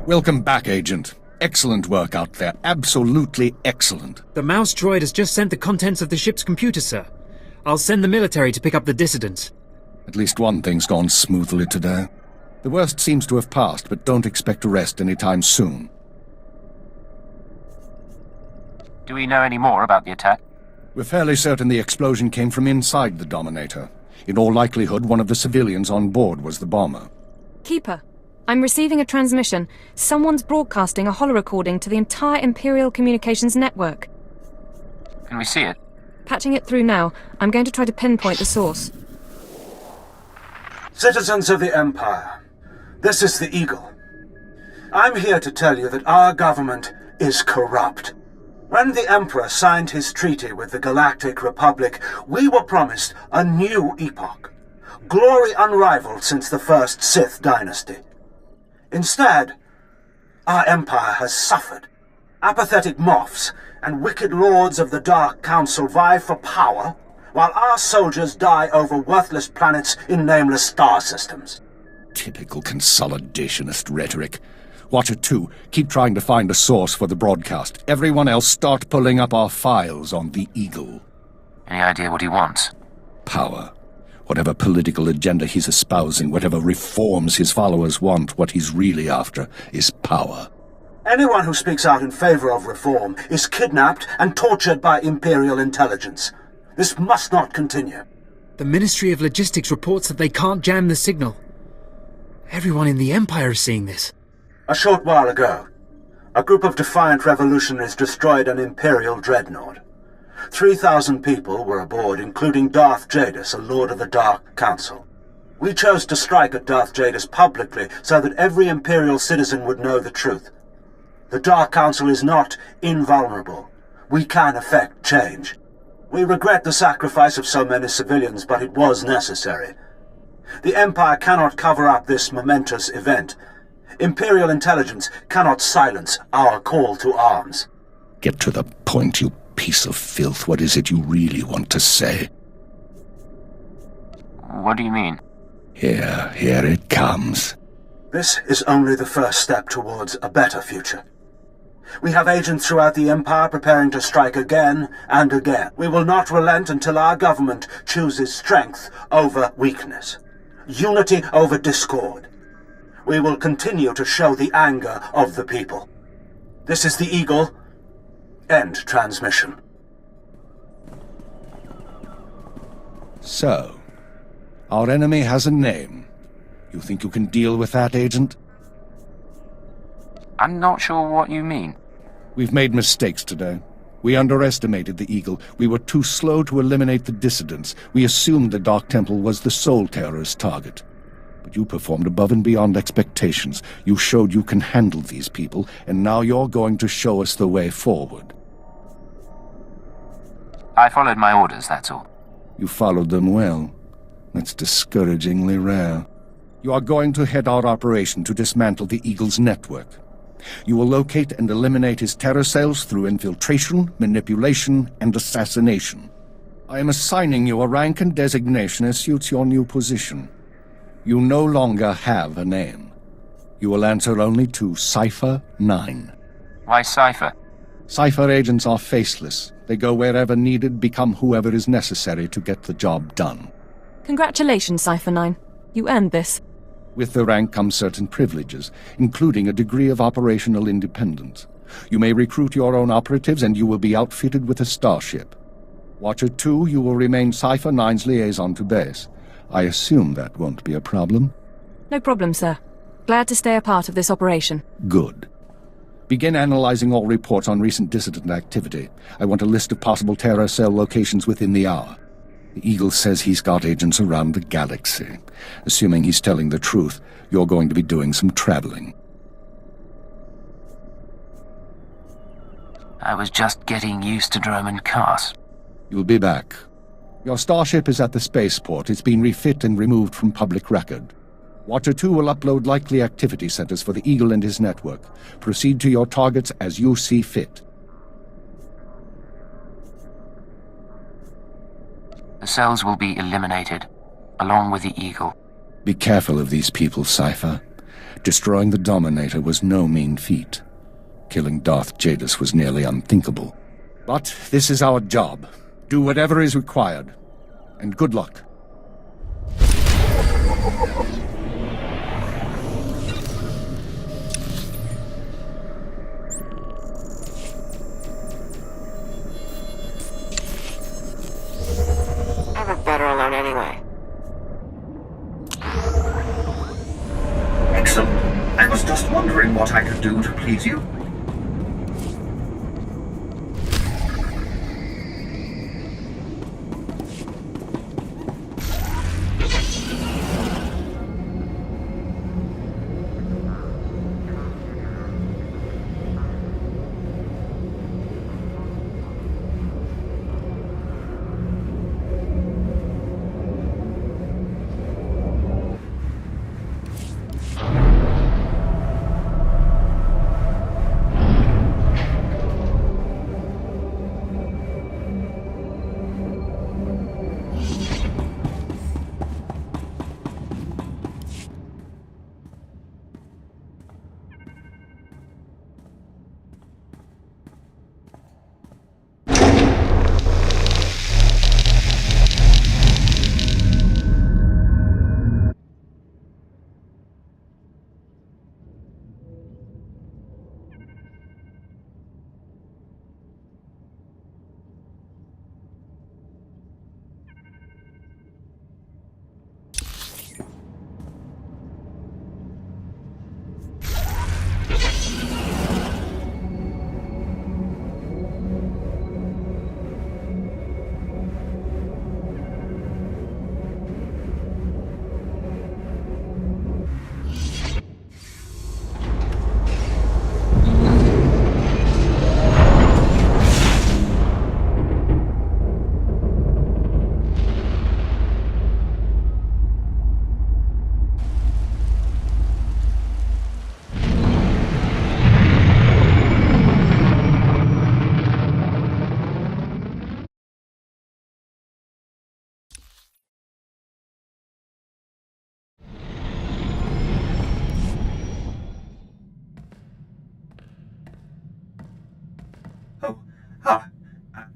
Welcome back, Agent. Excellent work out there. Absolutely excellent. The mouse droid has just sent the contents of the ship's computer, sir. I'll send the military to pick up the dissidents. At least one thing's gone smoothly today. The worst seems to have passed, but don't expect to rest anytime soon. Do we know any more about the attack? We're fairly certain the explosion came from inside the Dominator. In all likelihood, one of the civilians on board was the bomber. Keeper, I'm receiving a transmission. Someone's broadcasting a holo-recording to the entire Imperial communications network. Can we see it? Patching it through now. I'm going to try to pinpoint the source. Citizens of the Empire, this is the Eagle. I'm here to tell you that our government is corrupt. When the Emperor signed his treaty with the Galactic Republic, we were promised a new epoch. Glory unrivaled since the first Sith dynasty. Instead, our empire has suffered. Apathetic moffs and wicked lords of the Dark Council vie for power, while our soldiers die over worthless planets in nameless star systems. Typical consolidationist rhetoric. Watcher 2, keep trying to find a source for the broadcast. Everyone else start pulling up our files on the Eagle. Any idea what he wants? Power. Whatever political agenda he's espousing, whatever reforms his followers want, what he's really after is power. Anyone who speaks out in favor of reform is kidnapped and tortured by Imperial intelligence. This must not continue. The Ministry of Logistics reports that they can't jam the signal. Everyone in the Empire is seeing this. A short while ago, a group of defiant revolutionaries destroyed an Imperial dreadnought. 3,000 people were aboard, including Darth Jadis, a Lord of the Dark Council. We chose to strike at Darth Jadis publicly so that every Imperial citizen would know the truth. The Dark Council is not invulnerable. We can effect change. We regret the sacrifice of so many civilians, but it was necessary. The Empire cannot cover up this momentous event. Imperial intelligence cannot silence our call to arms. Get to the point, you piece of filth. What is it you really want to say? What do you mean? Here it comes. This is only the first step towards a better future. We have agents throughout the Empire preparing to strike again and again. We will not relent until our government chooses strength over weakness, unity over discord. We will continue to show the anger of the people. This is the Eagle. End transmission. So, our enemy has a name. You think you can deal with that, Agent? I'm not sure what you mean. We've made mistakes today. We underestimated the Eagle. We were too slow to eliminate the dissidents. We assumed the Dark Temple was the sole terrorist target. But you performed above and beyond expectations. You showed you can handle these people, and now you're going to show us the way forward. I followed my orders, that's all. You followed them well. That's discouragingly rare. You are going to head our operation to dismantle the Eagle's network. You will locate and eliminate his terror cells through infiltration, manipulation, and assassination. I am assigning you a rank and designation as suits your new position. You no longer have a name. You will answer only to Cipher 9. Why Cipher? Cipher agents are faceless. They go wherever needed, become whoever is necessary to get the job done. Congratulations, Cipher 9. You earned this. With the rank comes certain privileges, including a degree of operational independence. You may recruit your own operatives, and you will be outfitted with a starship. Watcher 2, you will remain Cipher 9's liaison to base. I assume that won't be a problem. No problem, sir. Glad to stay a part of this operation. Good. Begin analyzing all reports on recent dissident activity. I want a list of possible terror cell locations within the hour. The Eagle says he's got agents around the galaxy. Assuming he's telling the truth, you're going to be doing some traveling. I was just getting used to Drome and Cass. You'll be back. Your starship is at the spaceport. It's been refit and removed from public record. Watcher 2 will upload likely activity centers for the Eagle and his network. Proceed to your targets as you see fit. The cells will be eliminated, along with the Eagle. Be careful of these people, Cipher. Destroying the Dominator was no mean feat. Killing Darth Jadis was nearly unthinkable. But this is our job. Do whatever is required. And good luck. I look better alone anyway. Excellent. I was just wondering what I could do to please you.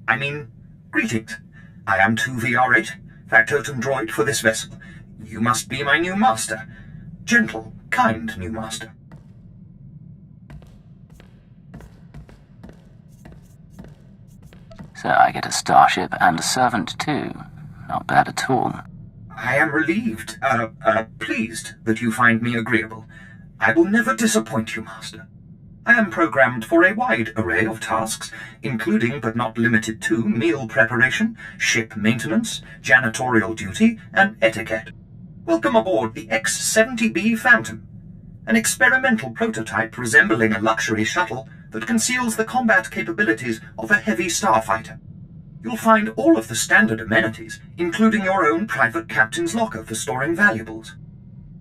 I mean, greetings. I am 2VR8, factotum droid for this vessel. You must be my new master. Gentle, kind new master. So I get a starship and a servant too. Not bad at all. I am relieved, pleased that you find me agreeable. I will never disappoint you, master. I am programmed for a wide array of tasks, including but not limited to meal preparation, ship maintenance, janitorial duty, and etiquette. Welcome aboard the X-70B Phantom, an experimental prototype resembling a luxury shuttle that conceals the combat capabilities of a heavy starfighter. You'll find all of the standard amenities, including your own private captain's locker for storing valuables.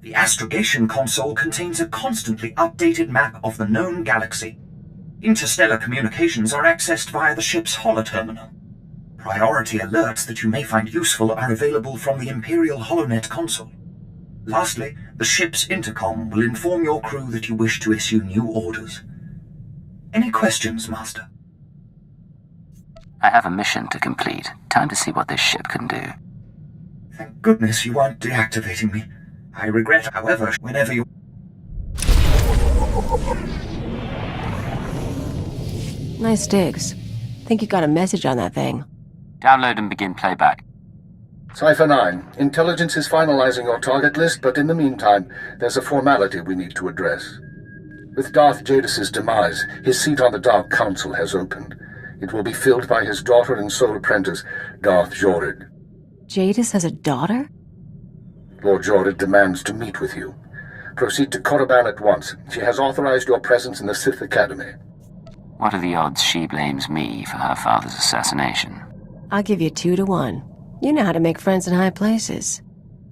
The astrogation console contains a constantly updated map of the known galaxy. Interstellar communications are accessed via the ship's holoterminal. Priority alerts that you may find useful are available from the Imperial HoloNet console. Lastly, the ship's intercom will inform your crew that you wish to issue new orders. Any questions, Master? I have a mission to complete. Time to see what this ship can do. Thank goodness you aren't deactivating me. I regret, however, whenever you... Nice digs. Think you got a message on that thing. Download and begin playback. Cypher 9, intelligence is finalizing your target list, but in the meantime, there's a formality we need to address. With Darth Jadis's demise, his seat on the Dark Council has opened. It will be filled by his daughter and sole apprentice, Darth Jorid. Jadis has a daughter? Lord Jorid demands to meet with you. Proceed to Korriban at once. She has authorized your presence in the Sith Academy. What are the odds she blames me for her father's assassination? I'll give you 2 to 1. You know how to make friends in high places.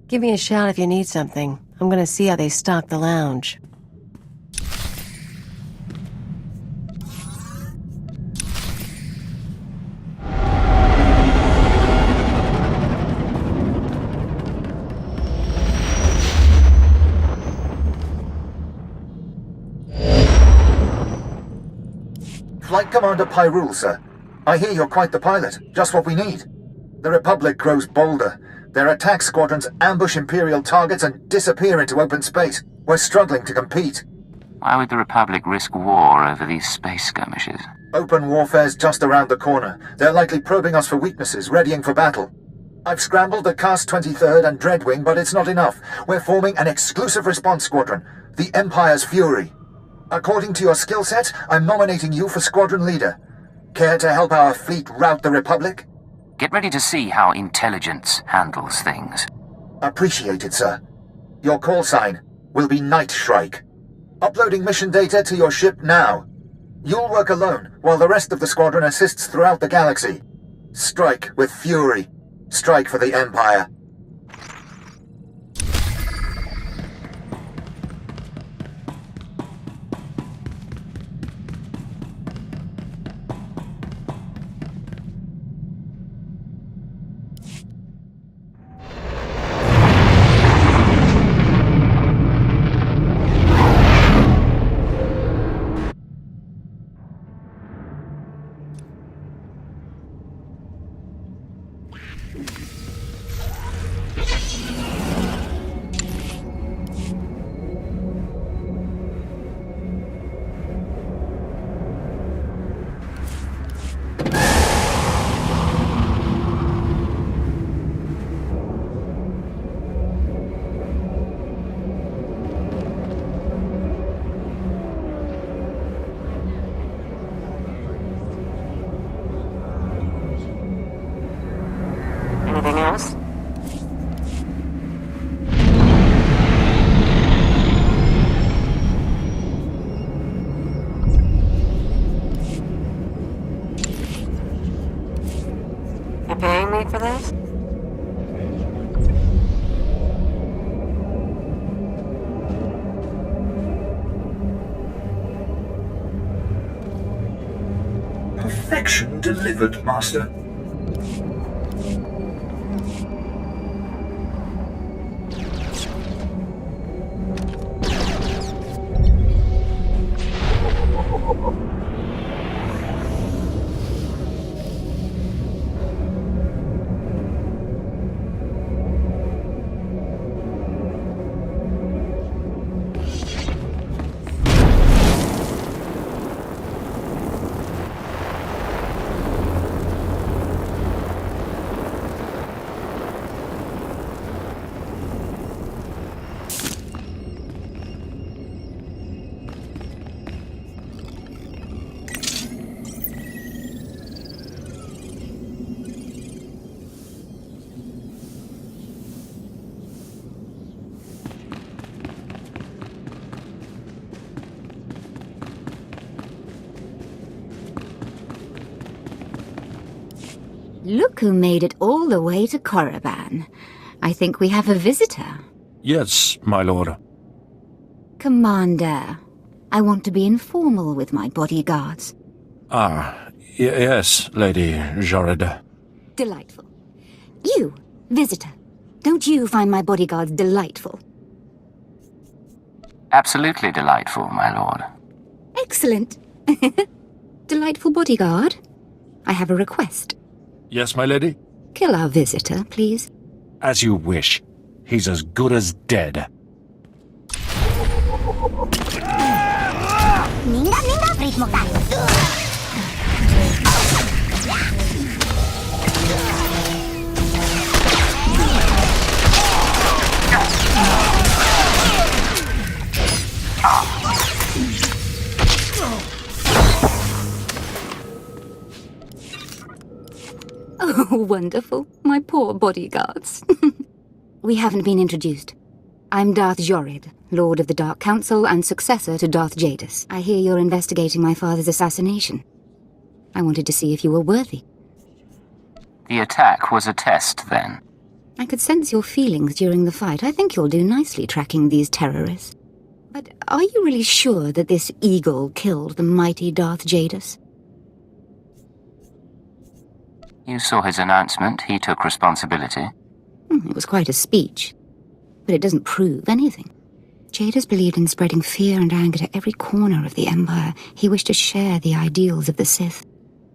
Give me a shout if you need something. I'm gonna see how they stock the lounge. Flight Commander Pyrul, sir. I hear you're quite the pilot. Just what we need. The Republic grows bolder. Their attack squadrons ambush Imperial targets and disappear into open space. We're struggling to compete. Why would the Republic risk war over these space skirmishes? Open warfare's just around the corner. They're likely probing us for weaknesses, readying for battle. I've scrambled the Cast 23rd and Dreadwing, but it's not enough. We're forming an exclusive response squadron, the Empire's Fury. According to your skill set, I'm nominating you for squadron leader. Care to help our fleet rout the Republic? Get ready to see how intelligence handles things. Appreciated, sir. Your call sign will be Night Shrike. Uploading mission data to your ship now. You'll work alone, while the rest of the squadron assists throughout the galaxy. Strike with fury. Strike for the Empire. Anything else? You paying me for this? Perfection delivered, Master. Look who made it all the way to Korriban. I think we have a visitor. Yes, my lord. Commander, I want to be informal with my bodyguards. Yes, Lady Jorid. Delightful. You, visitor, don't you find my bodyguards delightful? Absolutely delightful, my lord. Excellent. Delightful bodyguard, I have a request. Yes, my lady? Kill our visitor, please. As you wish. He's as good as dead. Oh, wonderful. My poor bodyguards. We haven't been introduced. I'm Darth Jorid, Lord of the Dark Council and successor to Darth Jadis. I hear you're investigating my father's assassination. I wanted to see if you were worthy. The attack was a test, then. I could sense your feelings during the fight. I think you'll do nicely tracking these terrorists. But are you really sure that this eagle killed the mighty Darth Jadis? You saw his announcement. He took responsibility. It was quite a speech. But it doesn't prove anything. Jadis believed in spreading fear and anger to every corner of the Empire. He wished to share the ideals of the Sith.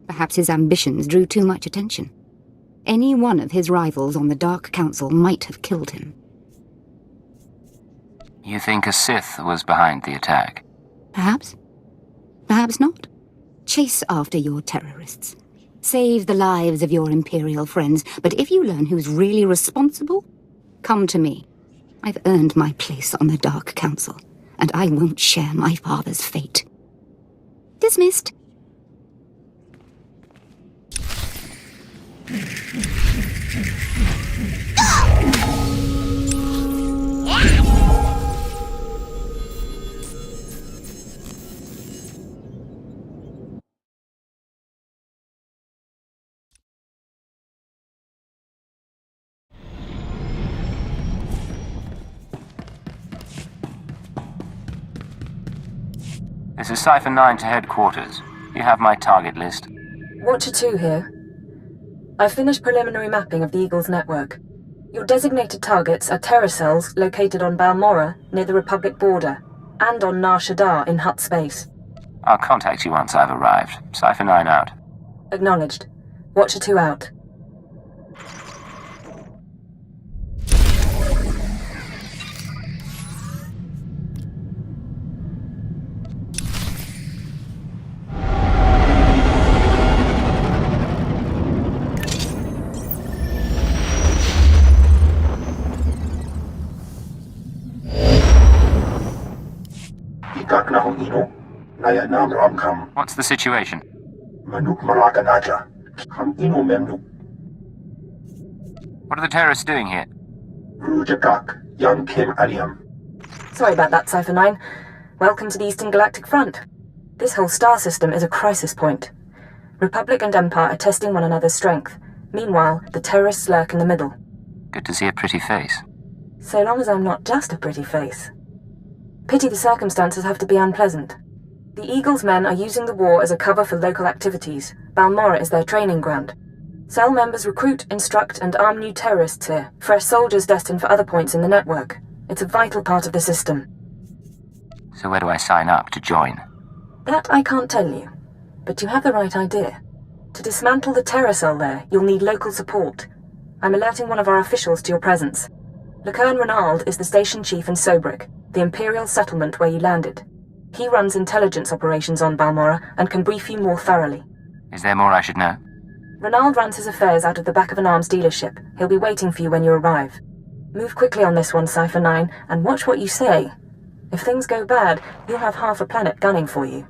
Perhaps his ambitions drew too much attention. Any one of his rivals on the Dark Council might have killed him. You think a Sith was behind the attack? Perhaps. Perhaps not. Chase after your terrorists. Save the lives of your Imperial friends, but if you learn who's really responsible, come to me. I've earned my place on the Dark Council, and I won't share my father's fate. Dismissed. This is Cypher 9 to headquarters. You have my target list. Watcher 2 here. I've finished preliminary mapping of the Eagle's network. Your designated targets are terror cells located on Balmorra, near the Republic border, and on Nar Shaddaa in Hutt space. I'll contact you once I've arrived. Cypher 9 out. Acknowledged. Watcher 2 out. What's the situation? What are the terrorists doing here? Sorry about that, Cypher 9. Welcome to the Eastern Galactic Front. This whole star system is a crisis point. Republic and Empire are testing one another's strength. Meanwhile, the terrorists lurk in the middle. Good to see a pretty face. So long as I'm not just a pretty face. Pity the circumstances have to be unpleasant. The Eagle's men are using the war as a cover for local activities. Balmorra is their training ground. Cell members recruit, instruct, and arm new terrorists here, fresh soldiers destined for other points in the network. It's a vital part of the system. So where do I sign up to join? That I can't tell you, but you have the right idea. To dismantle the terror cell there, you'll need local support. I'm alerting one of our officials to your presence. Lucerne Renald is the station chief in Sobrik, the Imperial settlement where you landed. He runs intelligence operations on Balmorra and can brief you more thoroughly. Is there more I should know? Renald runs his affairs out of the back of an arms dealership. He'll be waiting for you when you arrive. Move quickly on this one, Cypher 9, and watch what you say. If things go bad, you'll have half a planet gunning for you.